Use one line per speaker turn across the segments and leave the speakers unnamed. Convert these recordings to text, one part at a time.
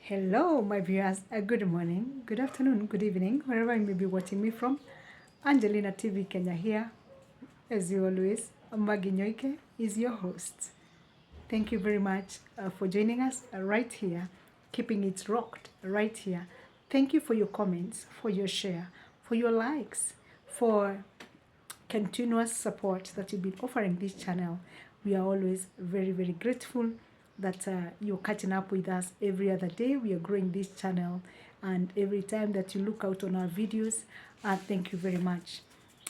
Hello, my viewers. Good morning, good afternoon, good evening, wherever you may be watching me from. Angelina TV Kenya here. As you always, Maggie Nyoike is your host. Thank you very much for joining us right here, keeping it rocked right here. Thank you for your comments, for your share, for your likes, for continuous support that you've been offering this channel. We are always very, very grateful that you're catching up with us every other day. We are growing this channel, and every time that you look out on our videos, thank you very much.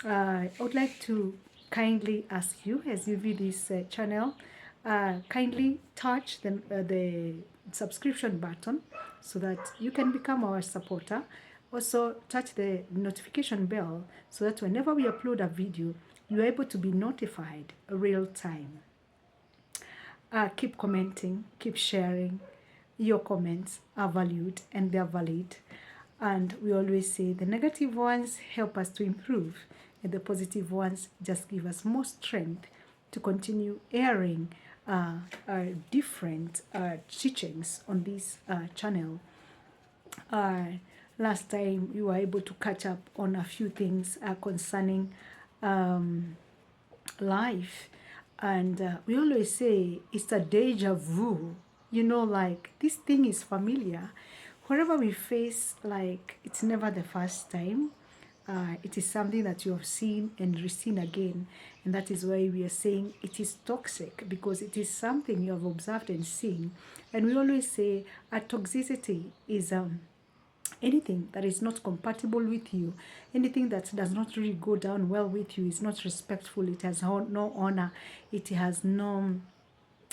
I would like to kindly ask you, as you view this channel, kindly touch the subscription button so that you can become our supporter. Also, touch the notification bell so that whenever we upload a video, you're able to be notified real time. Keep commenting, keep sharing. Your comments are valued and they're valid. And we always say the negative ones help us to improve, and the positive ones just give us more strength to continue airing different teachings on this channel. Last time we were able to catch up on a few things concerning life, and we always say it's a deja vu. Like this thing is familiar. Wherever we face, like it's never the first time. It is something that you have seen and reseen again, and that is why we are saying it is toxic, because it is something you have observed and seen. And we always say a toxicity is anything that is not compatible with you, anything that does not really go down well with you, is not respectful, it has no honor, it has no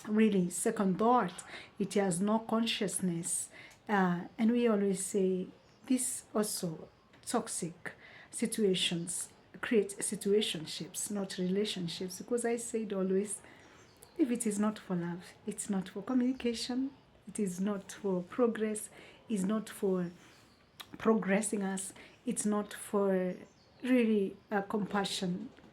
really second thought, it has no consciousness. And we always say this also toxic situations create situationships, not relationships, because I said always, if it is not for love, it's not for communication, it is not for progress, it's not for progressing us, it's not for really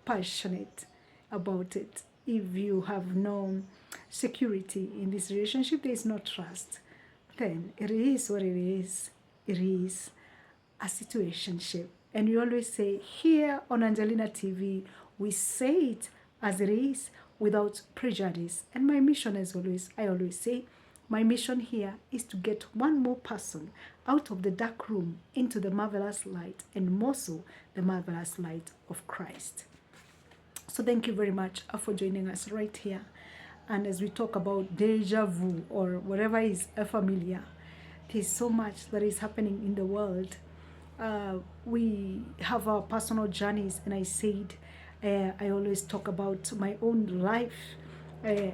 passionate about it. If you have no security in this relationship, there is no trust, then it is what it is. It is a situationship. And we always say here on Angelina TV, we say it as it is without prejudice. And my mission, as always, I always say, my mission here is to get one more person out of the dark room into the marvelous light, and more so the marvelous light of Christ. So thank you very much for joining us right here. And as we talk about deja vu, or whatever is familiar, there's so much that is happening in the world. We have our personal journeys, and I said I always talk about my own life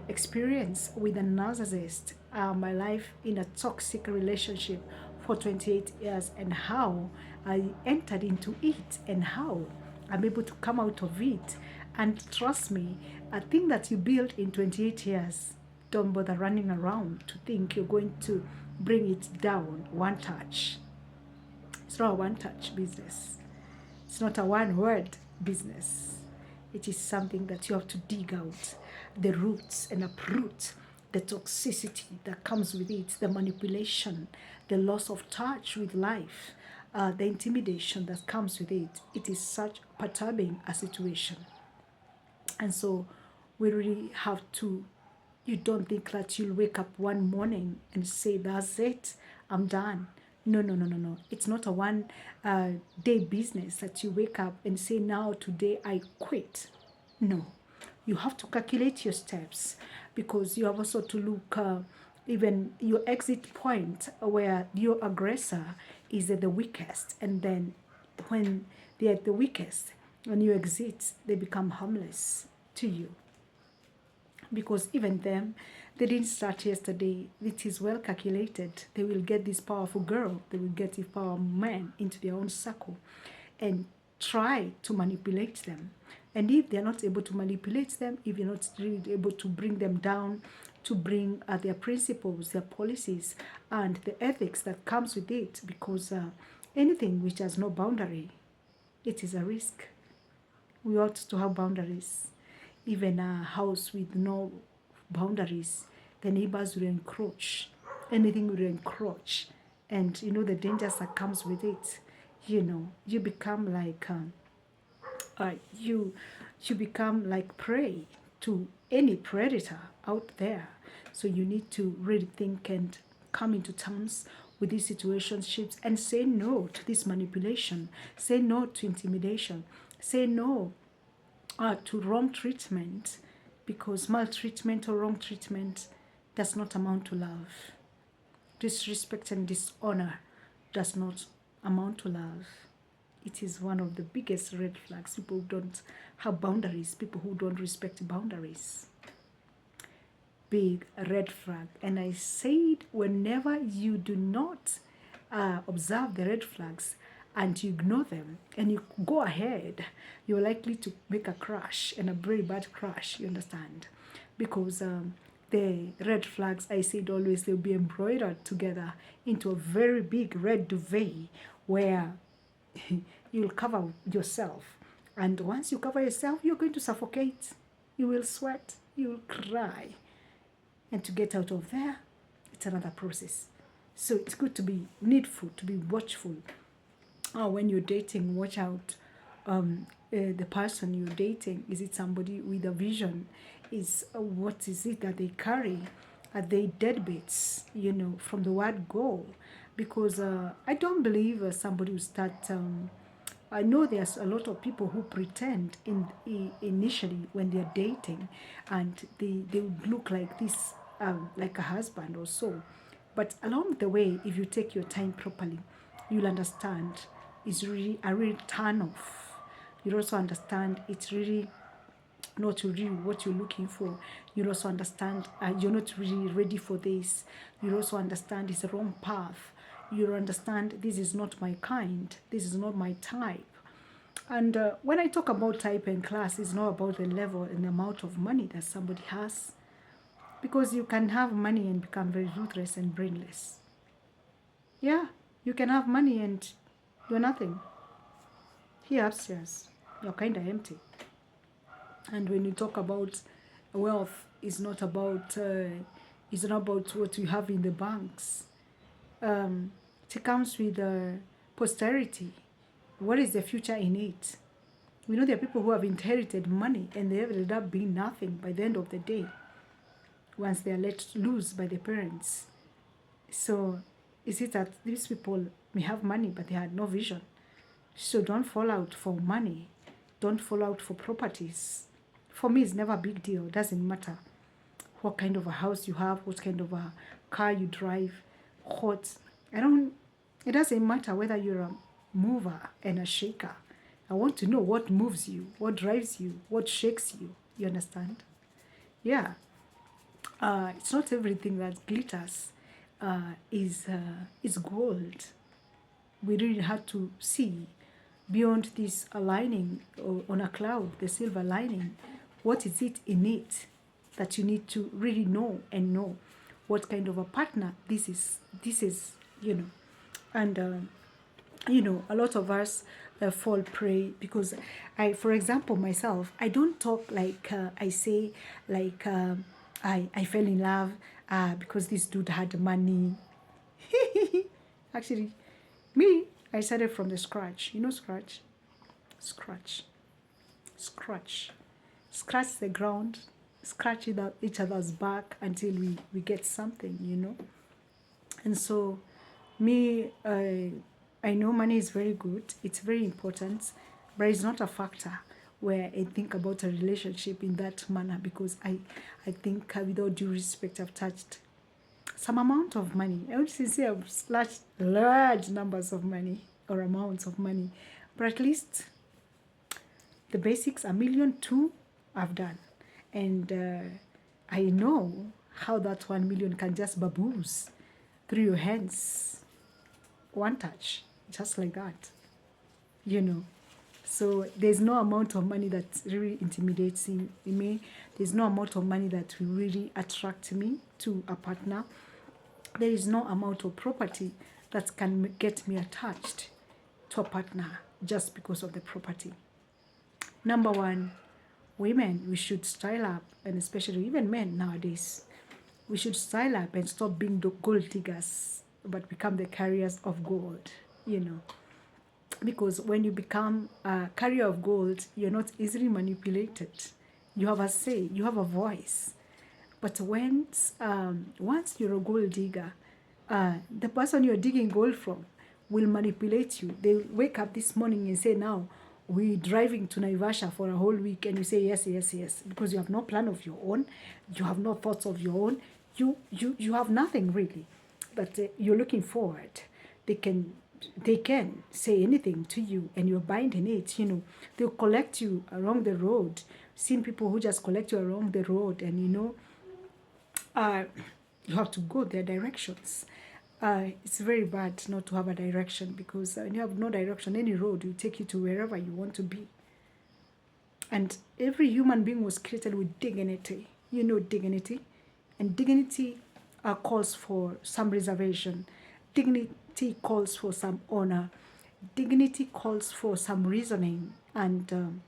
experience with a narcissist, my life in a toxic relationship for 28 years, and how I entered into it, and how I'm able to come out of it. And trust me, a thing that you build in 28 years, don't bother running around to think you're going to bring it down one touch. It's not a one touch business. It's not a one word business. It is something that you have to dig out the roots and uproot the toxicity that comes with it, the manipulation, the loss of touch with life, the intimidation that comes with it. It is such perturbing a situation. And so we really have to, you don't think that you'll wake up one morning and say, that's it, I'm done. No, no, no, no, no. It's not a one day business that you wake up and say, now, today, I quit. No. You have to calculate your steps, because you have also to look even your exit point, where your aggressor is at the weakest. And then when they're at the weakest, when you exit, they become harmless to you. Because even them, they didn't start yesterday. It is well calculated. They will get this powerful girl, they will get this powerful man into their own circle and try to manipulate them. And if they're not able to manipulate them, if you're not really able to bring them down, to bring their principles, their policies, and the ethics that comes with it, because anything which has no boundary, it is a risk. We ought to have boundaries. Even a house with no boundaries, the neighbors will encroach anything will encroach, and you know the dangers that comes with it. You know, you become like you you become like prey to any predator out there. So you need to really think and come into terms with these situationships and say no to this manipulation, say no to intimidation, say no to wrong treatment, because maltreatment or wrong treatment does not amount to love. Disrespect and dishonor does not amount to love. It is one of the biggest red flags. People who don't have boundaries, people who don't respect boundaries. Big red flag. And I said, whenever you do not observe the red flags and you ignore them and you go ahead, you're likely to make a crash, and a very bad crash, you understand? Because the red flags, I said always, they'll be embroidered together into a very big red duvet where you'll cover yourself. And once you cover yourself, you're going to suffocate. You will sweat. You will cry. And to get out of there, it's another process. So it's good to be needful, to be watchful. When you're dating, watch out. The person you're dating, is it somebody with a vision? What is it that they carry? Are they deadbeats? You know, from the word go. Because I don't believe somebody will start. I know there's a lot of people who pretend initially when they're dating, and they would look like this, like a husband or so. But along the way, if you take your time properly, you'll understand it's really a real turn off. You'll also understand it's really not really what you're looking for. You'll also understand you're not really ready for this. You'll also understand it's the wrong path. You'll understand this is not my kind. This is not my type. And when I talk about type and class, it's not about the level and the amount of money that somebody has. Because you can have money and become very ruthless and brainless. Yeah, you can have money and do nothing. Here upstairs, you're kind of empty. And when you talk about wealth, it's not about what you have in the banks. It comes with posterity. What is the future in it? We know there are people who have inherited money and they have ended up being nothing by the end of the day, once they are let loose by their parents. So is it that these people may have money but they had no vision? So don't fall out for money. Don't fall out for properties. For me, it's never a big deal. It doesn't matter what kind of a house you have, what kind of a car you drive, it doesn't matter whether you're a mover and a shaker. I want to know what moves you, what drives you, what shakes you. You understand? Yeah. It's not everything that glitters is gold. We really had to see beyond this lining on a cloud, the silver lining. What is it in it that you need to really know and know what kind of a partner this is, you know. And you know, a lot of us fall prey because for example, myself, I don't talk like I say like I fell in love because this dude had money. Actually, me, I started from the scratch. You know, scratch, scratch the ground, scratch each other's back until we get something, you know. And so me, I know money is very good, it's very important, but it's not a factor where I think about a relationship in that manner, because I think with all due respect, I've touched some amount of money. I would say I've slashed large numbers of money or amounts of money, but at least the basics, 1 million, 2, I've done. And I know how that 1 million can just baboose through your hands, one touch, just like that, you know. So there's no amount of money that really intimidates me. There's no amount of money that will really attract me to a partner. There is no amount of property that can get me attached to a partner just because of the property. Number one, women, we should style up, and especially even men nowadays, We should style up and stop being the gold diggers, but become the carriers of gold, you know. Because when you become a carrier of gold, you're not easily manipulated. You have a say, you have a voice. But once you're a gold digger, the person you're digging gold from will manipulate you. They wake up this morning and say, now we're driving to Naivasha for a whole week, and you say yes, yes, yes, because you have no plan of your own, you have no thoughts of your own, you have nothing really, but you're looking forward. They can they can say anything to you, and you're binding it. You know, they'll collect you along the road. Seen people who just collect you along the road, and uh, you have to go their directions. It's very bad not to have a direction, because when you have no direction, any road will take you to wherever you want to be. And every human being was created with dignity. You know, dignity. And dignity calls for some reservation. Dignity calls for some honor. Dignity calls for some reasoning. And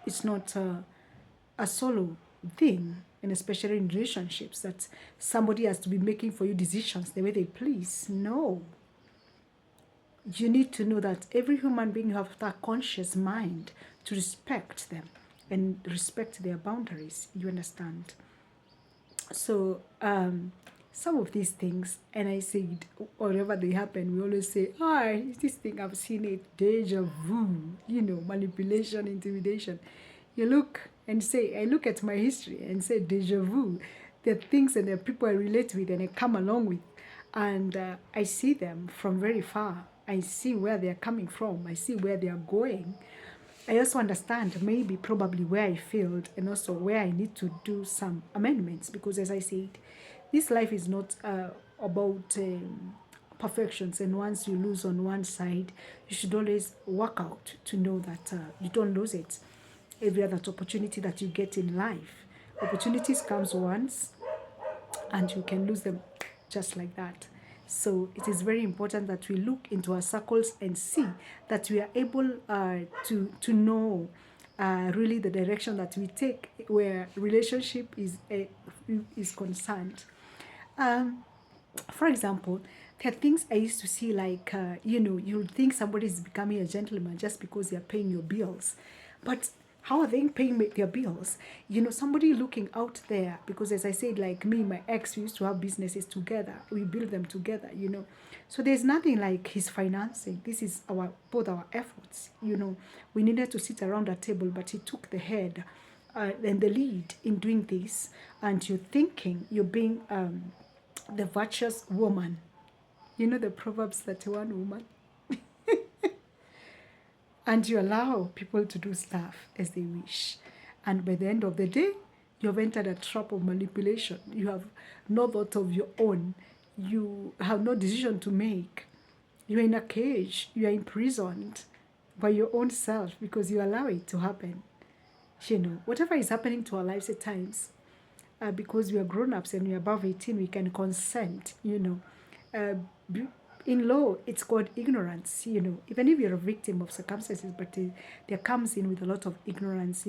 it's not a solo thing, and especially in relationships, that somebody has to be making for you decisions the way they please. No. You need to know that every human being, you have that conscious mind to respect them and respect their boundaries. You understand? So some of these things, and I said, whenever they happen, we always say, this thing, I've seen it, deja vu, manipulation, intimidation. You look and say, I look at my history and say, deja vu, the things and the people I relate with and I come along with, and I see them from very far. I see where they're coming from. I see where they're going. I also understand maybe probably where I failed, and also where I need to do some amendments, because as I said, this life is not about perfections, and once you lose on one side, you should always work out to know that you don't lose it. Every other opportunity that you get in life, opportunities comes once and you can lose them just like that. So it is very important that we look into our circles and see that we are able to know really the direction that we take where relationship is concerned. For example, there are things I used to see like, you think somebody is becoming a gentleman just because they are paying your bills. But how are they paying their bills? Somebody looking out there, because as I said, like me, my ex, we used to have businesses together. We build them together, So there's nothing like his financing. This is both our efforts, We needed to sit around a table, but he took the head and the lead in doing this. And you're thinking you're being the virtuous woman. The Proverbs 31 woman. And you allow people to do stuff as they wish. And by the end of the day, you have entered a trap of manipulation. You have no thought of your own. You have no decision to make. You're in a cage. You are imprisoned by your own self because you allow it to happen. Whatever is happening to our lives at times, because we are grown-ups and we are above 18, we can consent, in law, it's called ignorance, even if you're a victim of circumstances, but there comes in with a lot of ignorance,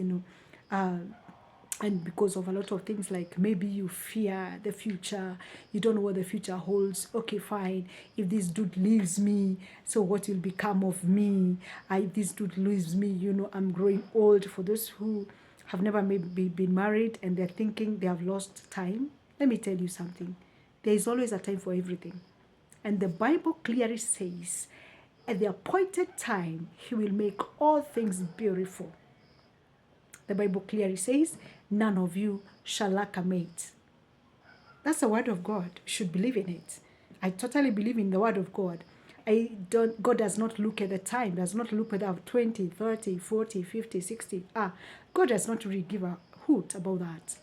and because of a lot of things, like maybe you fear the future, you don't know what the future holds. Okay, fine, if this dude leaves me, so what will become of me? If this dude leaves me, I'm growing old. For those who have never maybe been married and they're thinking they have lost time, let me tell you something. There is always a time for everything. And the Bible clearly says, at the appointed time, he will make all things beautiful. The Bible clearly says, none of you shall lack a mate. That's the word of God. You should believe in it. I totally believe in the word of God. God does not look at the time, does not look whether 20, 30, 40, 50, 60. God does not really give a hoot about that.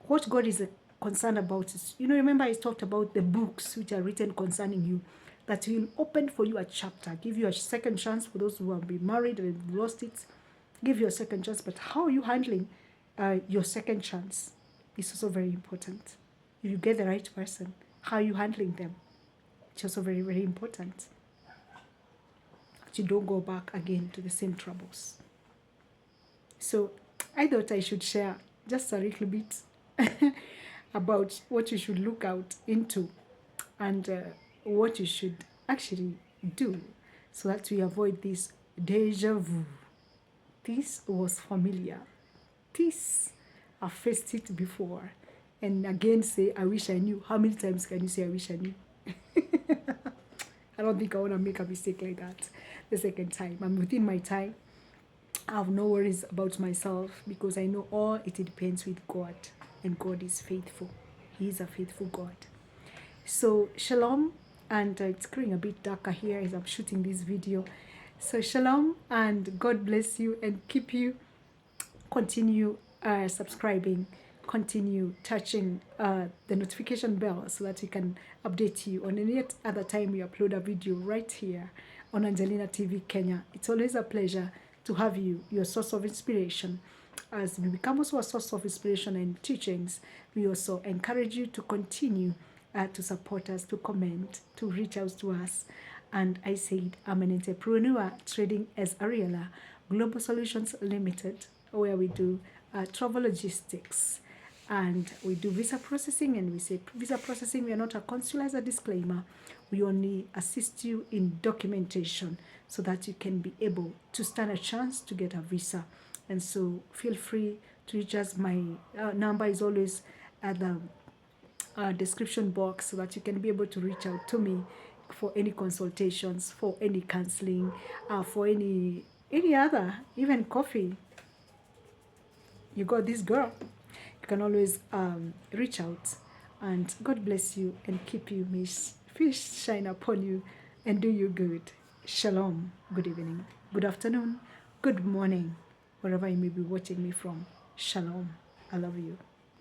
What God is concerned about is, remember I talked about the books which are written concerning you, that He will open for you a chapter, give you a second chance. For those who have been married and lost it, give you a second chance. But how are you handling your second chance is also very important. If you get the right person, how are you handling them? It's also very, very important. That you don't go back again to the same troubles. So I thought I should share just a little bit about what you should look out into and what you should actually do so that we avoid this deja vu. This was familiar. This, I've faced it before. And again, say, I wish I knew. How many times can you say, I wish I knew? I don't think I want to make a mistake like that the second time. I'm within my time. I have no worries about myself because I know all it depends with God. And God is faithful. He is a faithful God. So, shalom. And it's getting a bit darker here as I'm shooting this video. So, shalom and God bless you and keep you. Continue subscribing, continue touching the notification bell so that we can update you on any other time we upload a video right here on Angelina TV Kenya. It's always a pleasure to have you, your source of inspiration. As we become also a source of inspiration and teachings, we also encourage you to continue to support us, to comment, to reach out to us. And I said, I'm an entrepreneur trading as Ariela, Global Solutions Limited, where we do travel logistics and we do visa processing. And we say visa processing, we are not a consular, as a disclaimer. We only assist you in documentation so that you can be able to stand a chance to get a visa. And so feel free to reach us. My number is always at the description box so that you can be able to reach out to me for any consultations, for any counseling, for any other, even coffee. You got this, girl. You can always reach out. And God bless you and keep you. May fish shine upon you and do you good. Shalom. Good evening. Good afternoon. Good morning. Wherever you may be watching me from. Shalom. I love you.